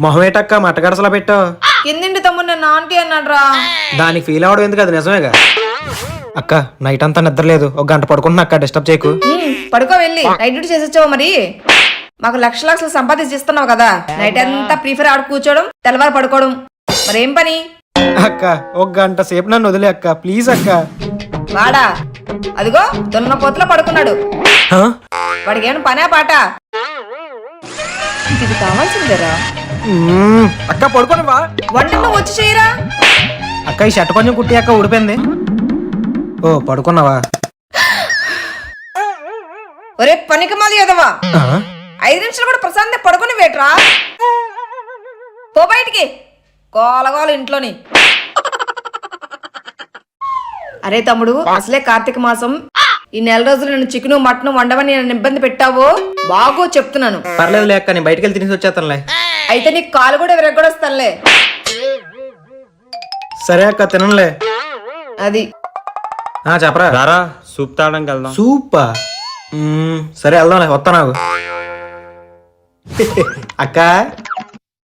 మొహం ఏటక్క మట్టగడసలా పెట్టావు. కిందింటి తమ్ముడు నన్ను ఆంటీ అన్నాడు రా. దానికి ఫీల్ అవడం ఎందుకు, అది నిజమేగా. అక్క నైట్ అంతా నిద్ర లేదు, ఒక గంట పడుకుంటున్నా అక్క, డిస్టర్బ్ చేయకు. పడుకో వెళ్ళి నైట్ డ్యూటీ చేసొచ్చావు మరి. మాకు లక్షలు సంపాదించిస్తున్నావు కదా, నైట్ అంతా ప్రీఫర్ ఆడు కూర్చోవడం, తెల్లవారు పడుకోవడం, మరేం పని? అక్క ఒక గంట సేపు నన్ను వదిలే అక్క, ప్లీజ్ అక్క. వాడా అదిగో దున్న పోతులో పడుకున్నాడు. హా? వాడికి ఏమైనా పనా పాట? ఇది కావాల్సిందేరా. అక్క పడుకోనివా? వంటను వచ్చి చేయరా. అక్క ఈ షర్ట్ కొంచెం కుట్టి అక్క, ఊడిపోయింది. ఓ పడుకున్నావా? ఒరే పనికి మాలి ఎదవా, ఆ? 5 నిమిషాలు కూడా ప్రశాంతంగా పడుకుని వేట్రా. పో బయటికి, కోలగోలు ఇంట్లోని. అరే తమ్ముడు, అసలే కార్తీక మాసం, ఈ నెల రోజులు నేను చికెను మటన్ వండవని నన్ను ఇబ్బంది పెట్టావో బాగో చెప్తున్నాను. పర్లేదు లే అక్క, నేను బయటకు వెళ్ళి తినేసి వచ్చేస్తానులే. అయితే నీకు కాలు కూడా విరగొడొస్తానులే. సరే అక్క తినలే. అది చెప్పరా. రారా సూప్ తాగడానికి వెళ్దాం. సూపా? సరే వెళ్దాంలే, వస్తా నాకు. అక్క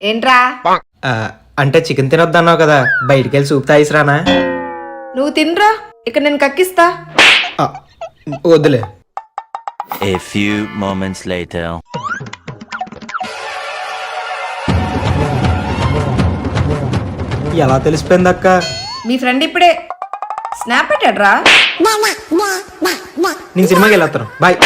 ఏంట్రా? అంటే చికెన్ తినొద్దన్నావు కదా, బయటికి వెళ్ళి సూప్ తాగిసిరానా? నువ్వు తినరా, ఇక్కడ నేను కక్కిస్తా. వద్దులే. A few moments later. ఎలా తెలిసిపోయింది అక్క? మీ ఫ్రెండ్ ఇప్పుడే స్నాప్ పెట్టాడ్రా. నేను సినిమాకి వెళ్ళొస్తాను, బాయ్.